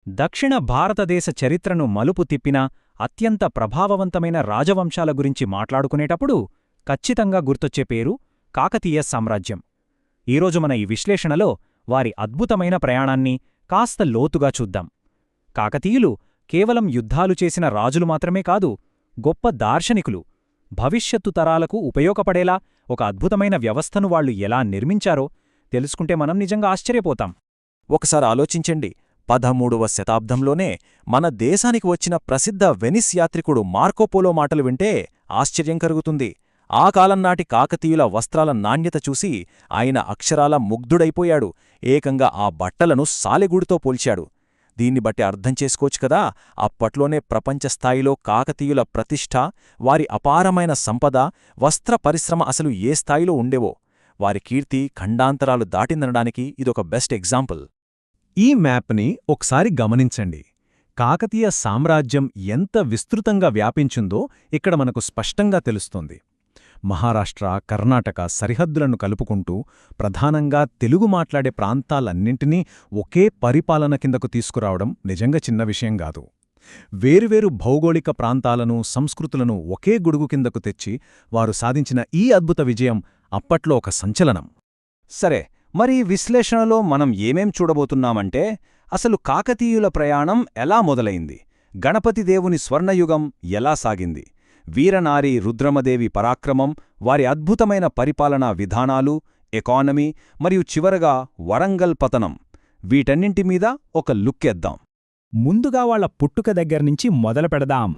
దక్షిణ భారతదేశ చరిత్రను మలుపు తిప్పిన అత్యంత ప్రభావవంతమైన రాజవంశాల గురించి మాట్లాడుకునేటప్పుడు ఖచ్చితంగా గుర్తొచ్చే పేరు కాకతీయ సామ్రాజ్యం. ఈరోజు మన ఈ విశ్లేషణలో వారి అద్భుతమైన ప్రయాణాన్ని కాస్త లోతుగా చూద్దాం. కాకతీయులు కేవలం యుద్ధాలు చేసిన రాజులు మాత్రమే కాదు, గొప్ప దార్శనికులు. భవిష్యత్తు తరాలకు ఉపయోగపడేలా ఒక అద్భుతమైన వ్యవస్థను వాళ్లు ఎలా నిర్మించారో తెలుసుకుంటే మనం నిజంగా ఆశ్చర్యపోతాం. ఒకసారి ఆలోచించండి, 13వ శతాబ్దంలోనే మన దేశానికి వచ్చిన ప్రసిద్ధ వెనిస్ యాత్రికుడు మార్కోపోలో మాటలు వింటే ఆశ్చర్యం కలుగుతుంది. ఆ కాలంనాటి కాకతీయుల వస్త్రాల నాణ్యత చూసి ఆయన అక్షరాల ముగ్ధుడైపోయాడు. ఏకంగా ఆ బట్టలను సాలెగూడుతో పోల్చాడు. దీన్ని బట్టి అర్థం చేసుకోవచ్చు కదా, అప్పట్లోనే ప్రపంచస్థాయిలో కాకతీయుల ప్రతిష్ఠ, వారి అపారమైన సంపద, వస్త్ర పరిశ్రమ అసలు ఏ స్థాయిలో ఉండేవో. వారి కీర్తి ఖండాంతరాలు దాటిందనడానికి ఇదొక బెస్ట్ ఎగ్జాంపుల్. ఈ మ్యాప్ని ఒకసారి గమనించండి. కాకతీయ సామ్రాజ్యం ఎంత విస్తృతంగా వ్యాపించిందో ఇక్కడ మనకు స్పష్టంగా తెలుస్తోంది. మహారాష్ట్ర, కర్ణాటక సరిహద్దులను కలుపుకుంటూ ప్రధానంగా తెలుగు మాట్లాడే ప్రాంతాలన్నింటినీ ఒకే పరిపాలన కిందకు తీసుకురావడం నిజంగా చిన్న విషయం కాదు. వేరువేరు భౌగోళిక ప్రాంతాలను, సంస్కృతులను ఒకే గొడుగు కిందకు తెచ్చి వారు సాధించిన ఈ అద్భుత విజయం అప్పట్లో ఒక సంచలనం. సరే, మరి విశ్లేషణలో మనం ఏమేం చూడబోతున్నామంటే, అసలు కాకతీయుల ప్రయాణం ఎలా మొదలైంది, గణపతిదేవుని స్వర్ణయుగం ఎలా సాగింది, వీరనారి రుద్రమదేవి పరాక్రమం, వారి అద్భుతమైన పరిపాలనా విధానాలు, ఎకానమీ మరియు చివరగా వరంగల్ పతనం, వీటన్నింటిమీద ఒక లుక్కేద్దాం. ముందుగా వాళ్ల పుట్టుక దగ్గర్నుంచి మొదలుపెడదాం.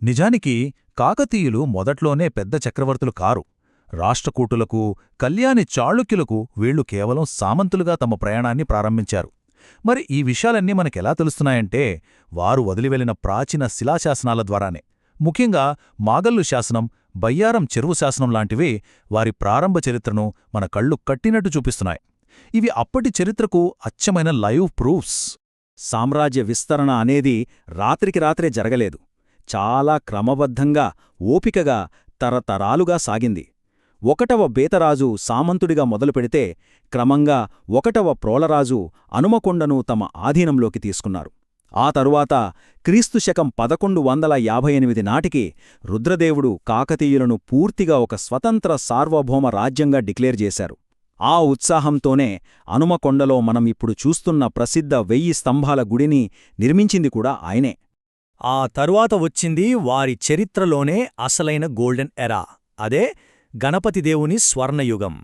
నిజానికి కాకతీయులు మొదట్లోనే పెద్ద చక్రవర్తులు కారు. రాష్ట్రకూటులకు, కళ్యాణి చాళుక్యులకు వీళ్లు కేవలం సామంతులుగా తమ ప్రయాణాన్ని ప్రారంభించారు. మరి ఈ విషయాలన్నీ మనకెలా తెలుస్తున్నాయంటే, వారు వదిలివెళ్లిన ప్రాచీన శిలాశాసనాల ద్వారానే. ముఖ్యంగా మాగల్లు శాసనం, బయ్యారం చెరువు శాసనం లాంటివి వారి ప్రారంభ చరిత్రను మన కళ్ళు కట్టినట్టు చూపిస్తున్నాయి. ఇవి అప్పటి చరిత్రకు అచ్చమైన లైవ్ ప్రూఫ్స్. సామ్రాజ్య విస్తరణ అనేది రాత్రికి రాత్రే జరగలేదు. చాలా క్రమబద్ధంగా, ఓపికగా, తరతరాలుగా సాగింది. 1వ బేతరాజు సామంతుడిగా మొదలుపెడితే క్రమంగా 1వ ప్రోలరాజు హనుమకొండను తమ ఆధీనంలోకి తీసుకున్నారు. ఆ తరువాత క్రీస్తుశకం 1158 నాటికి రుద్రదేవుడు కాకతీయులను పూర్తిగా ఒక స్వతంత్ర సార్వభౌమ రాజ్యంగా డిక్లేర్ చేశారు. ఆ ఉత్సాహంతోనే హనుమకొండలో మనం ఇప్పుడు చూస్తున్న ప్రసిద్ధ 1000 స్తంభాల గుడిని నిర్మించింది కూడా ఆయనే. ఆ తరువాత వచ్చింది వారి చరిత్రలోనే అసలైన గోల్డెన్ ఎరా, అదే గణపతిదేవుని స్వర్ణయుగం.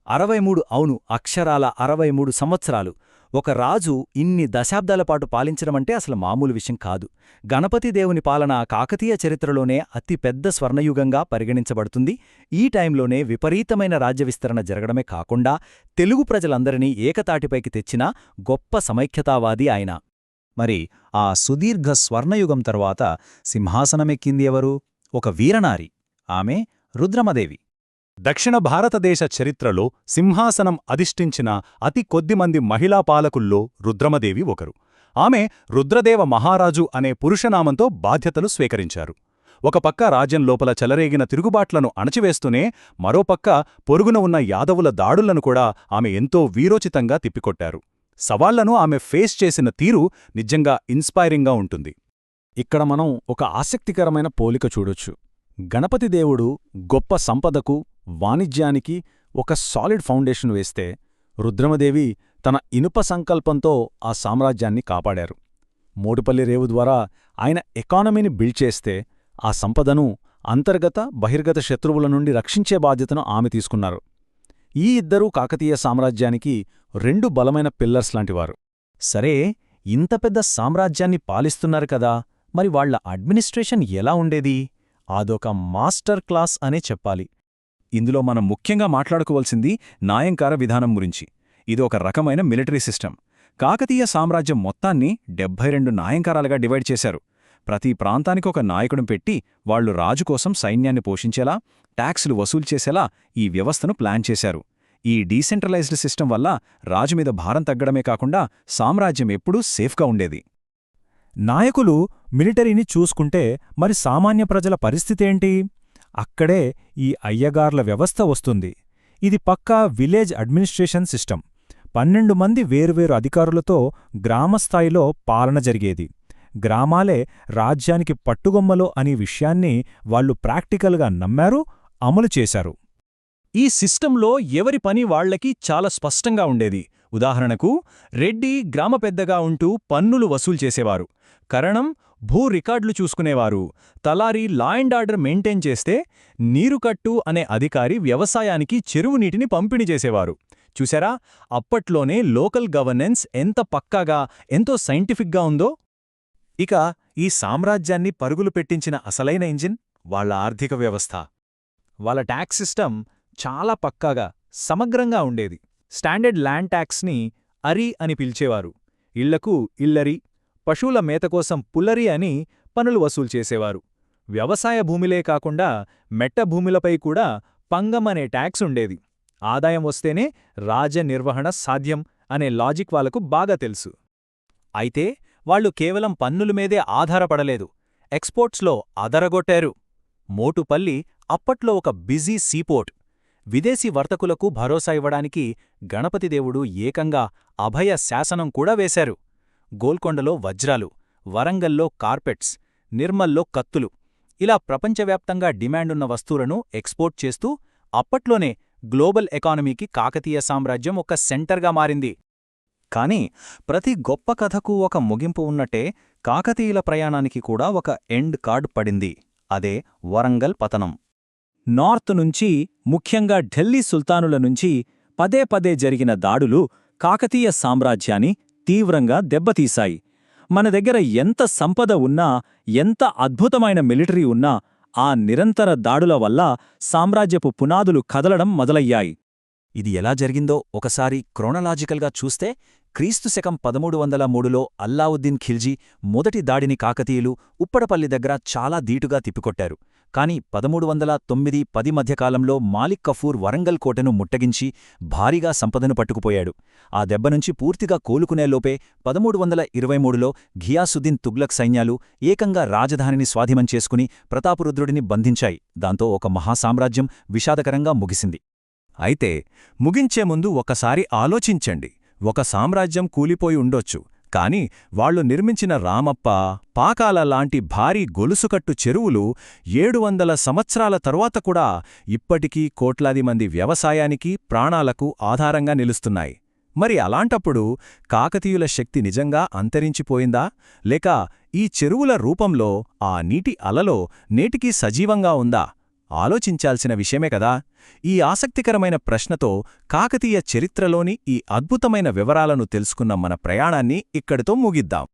63, అవును, అక్షరాల 63 సంవత్సరాలు ఒక రాజు ఇన్ని దశాబ్దాలపాటు పాలించడమంటే అసలు మామూలు విషయం కాదు. గణపతిదేవుని పాలన కాకతీయ చరిత్రలోనే అతిపెద్ద స్వర్ణయుగంగా పరిగణించబడుతుంది. ఈ టైంలోనే విపరీతమైన రాజ్యవిస్తరణ జరగడమే కాకుండా తెలుగు ప్రజలందరినీ ఏకతాటిపైకి తెచ్చిన గొప్ప సమైక్యతావాది ఆయన. మరి ఆ సుదీర్ఘ స్వర్ణయుగం తర్వాత సింహాసనమెక్కింది ఎవరు? ఒక వీరనారి, ఆమె రుద్రమదేవి. దక్షిణ భారతదేశ చరిత్రలో సింహాసనం అధిష్ఠించిన అతి కొద్దిమంది మహిళా పాలకుల్లో రుద్రమదేవి ఒకరు. ఆమె రుద్రదేవ మహారాజు అనే పురుషనామంతో బాధ్యతలు స్వీకరించారు. ఒక పక్క రాజ్యం లోపల చెలరేగిన తిరుగుబాట్లను అణచివేస్తూనే మరోపక్క పొరుగున ఉన్న యాదవుల దాడులను కూడా ఆమె ఎంతో వీరోచితంగా తిప్పికొట్టారు. సవాళ్లను ఆమె ఫేస్ చేసిన తీరు నిజంగా ఇన్స్పైరింగ్గా ఉంటుంది. ఇక్కడ మనం ఒక ఆసక్తికరమైన పోలిక చూడొచ్చు. గణపతిదేవుడు గొప్ప సంపదకు, వాణిజ్యానికి ఒక సాలిడ్ ఫౌండేషన్ వేస్తే, రుద్రమదేవి తన ఇనుప సంకల్పంతో ఆ సామ్రాజ్యాన్ని కాపాడారు. మోడుపల్లి రేవు ద్వారా ఆయన ఎకానమీని బిల్డ్ చేస్తే, ఆ సంపదను అంతర్గత, బహిర్గత శత్రువుల నుండి రక్షించే బాధ్యతను ఆమె తీసుకున్నారు. ఈ ఇద్దరూ కాకతీయ సామ్రాజ్యానికి 2 బలమైన పిల్లర్స్ లాంటివారు. సరే, ఇంత పెద్ద సామ్రాజ్యాన్ని పాలిస్తున్నారు కదా, మరి వాళ్ల అడ్మినిస్ట్రేషన్ ఎలా ఉండేది? అదొక మాస్టర్ క్లాస్ అనే చెప్పాలి. ఇందులో మనం ముఖ్యంగా మాట్లాడుకోవాల్సింది నాయంకార విధానం గురించి. ఇది ఒక రకమైన మిలిటరీ సిస్టమ్. కాకతీయ సామ్రాజ్యం మొత్తాన్ని 72 నాయంకారాలుగా డివైడ్ చేశారు. ప్రతి ప్రాంతానికి ఒక నాయకుడిని పెట్టి వాళ్లు రాజు కోసం సైన్యాన్ని పోషించేలా, ట్యాక్సులు వసూలు చేసేలా ఈ వ్యవస్థను ప్లాన్ చేశారు. ఈ డీసెంట్రలైజ్డ్ సిస్టమ్ వల్ల రాజుమీద భారం తగ్గడమే కాకుండా సామ్రాజ్యం ఎప్పుడూ సేఫ్గా ఉండేది. నాయకులు మిలిటరీని చూసుకుంటే మరి సామాన్య ప్రజల పరిస్థితేంటి? అక్కడే ఈ అయ్యగార్ల వ్యవస్థ వస్తుంది. ఇది పక్కా విలేజ్ అడ్మినిస్ట్రేషన్ సిస్టమ్. 12 మంది వేరువేరు అధికారులతో గ్రామస్థాయిలో పాలన జరిగేది. గ్రామాలే రాజ్యానికి పట్టుగొమ్మలో అనే విషయాన్ని వాళ్లు ప్రాక్టికల్గా నమ్మారు, అమలు చేశారు. ఈ సిస్టంలో ఎవరి పని వాళ్లకి చాలా స్పష్టంగా ఉండేది. ఉదాహరణకు, రెడ్డి గ్రామ పెద్దగా ఉంటూ పన్నులు వసూలు చేసేవారు, కరణం భూ రికార్డులు చూసుకునేవారు, తలారి లా అండ్ ఆర్డర్ మెయింటైన్ చేస్తే, నీరుకట్టు అనే అధికారి వ్యవసాయానికి చెరువు నీటిని పంపిణీ చేసేవారు. చూశారా, అప్పట్లోనే లోకల్ గవర్నెన్స్ ఎంత పక్కాగా, ఎంతో సైంటిఫిక్గా ఉందో. ఇక ఈ సామ్రాజ్యాన్ని పరుగులు పెట్టించిన అసలైన ఇంజిన్ వాళ్ల ఆర్థిక వ్యవస్థ. వాళ్ళ ట్యాక్స్ సిస్టమ్ చాలా పక్కాగా, సమగ్రంగా ఉండేది. స్టాండర్డ్ ల్యాండ్ ట్యాక్స్ని అరి అని పిలిచేవారు. ఇళ్లకు ఇల్లరి, పశువుల మేత కోసం పుల్లరి అని పనులు వసూలు చేసేవారు. వ్యవసాయ భూమిలే కాకుండా మెట్ట భూమిలపై కూడా పంగం అనే ట్యాక్స్ ఉండేది. ఆదాయం వస్తేనే రాజ్య నిర్వహణ సాధ్యం అనే లాజిక్ వాళ్లకు బాగా తెలుసు. అయితే వాళ్లు కేవలం పన్నుల మీదే ఆధారపడలేదు, ఎక్స్పోర్ట్స్లో అదరగొట్టారు. మోటుపల్లి అప్పట్లో ఒక బిజీ సీపోర్ట్. విదేశీ వర్తకులకు భరోసా ఇవ్వడానికి గణపతిదేవుడు ఏకంగా అభయ శాసనం కూడా వేశారు. గోల్కొండలో వజ్రాలు, వరంగల్లో కార్పెట్స్, నిర్మల్లో కత్తులు, ఇలా ప్రపంచవ్యాప్తంగా డిమాండున్న వస్తువులను ఎక్స్పోర్ట్ చేస్తూ అప్పట్లోనే గ్లోబల్ ఎకానమీకి కాకతీయ సామ్రాజ్యం ఒక సెంటర్గా మారింది. కాని ప్రతి గొప్ప కథకు ఒక ముగింపు ఉన్నట్టే కాకతీయుల ప్రయాణానికి కూడా ఒక ఎండ్ కార్డ్ పడింది. అదే వరంగల్ పతనం. నార్త్ నుంచి, ముఖ్యంగా ఢిల్లీ సుల్తానుల నుంచి పదే పదే జరిగిన దాడులు కాకతీయ సామ్రాజ్యాన్ని తీవ్రంగా దెబ్బతీశాయి. మన దగ్గర ఎంత సంపద ఉన్నా, ఎంత అద్భుతమైన మిలిటరీ ఉన్నా, ఆ నిరంతర దాడుల వల్ల సామ్రాజ్యపు పునాదులు కదలడం మొదలయ్యాయి. ఇది ఎలా జరిగిందో ఒకసారి క్రోనలాజికల్గా చూస్తే, క్రీస్తుశకం 1303లో అల్లావుద్దీన్ ఖిల్జీ మొదటి దాడిని కాకతీయులు ఉప్పడపల్లి దగ్గర చాలా దీటుగా తిప్పికొట్టారు. కాని 1309-10 మధ్యకాలంలో మాలిక్ కఫూర్ వరంగల్ కోటను ముట్టగించి భారీగా సంపదను పట్టుకుపోయాడు. ఆ దెబ్బనుంచి పూర్తిగా కోలుకునేలోపే 1323లో ఘియాసుద్దీన్ తుగ్లక్ సైన్యాలు ఏకంగా రాజధానిని స్వాధీనం చేసుకుని ప్రతాపరుద్రుడిని బంధించాయి. దాంతో ఒక మహాసామ్రాజ్యం విషాదకరంగా ముగిసింది. అయితే ముగించే ముందు ఒకసారి ఆలోచించండి. ఒక సామ్రాజ్యం కూలిపోయి ఉండొచ్చు, కాని వాళ్లు నిర్మించిన రామప్ప, పాకాల లాంటి భారీ గొలుసుకట్టు చెరువులు 700 సంవత్సరాల తరువాత కూడా ఇప్పటికీ కోట్లాది మంది వ్యవసాయానికి, ప్రాణాలకు ఆధారంగా నిలుస్తున్నాయి. మరి అలాంటప్పుడు కాకతీయుల శక్తి నిజంగా అంతరించిపోయిందా, లేక ఈ చెరువుల రూపంలో ఆ నీటి అలలో నేటికీ సజీవంగా ఉందా? ఆలోచించాల్సిన విషయమే కదా. ఈ ఆసక్తికరమైన ప్రశ్నతో కాకతీయ చరిత్రలోని ఈ అద్భుతమైన వివరాలను తెలుసుకున్న మన ప్రయాణాన్ని ఇక్కడితో ముగిద్దాం.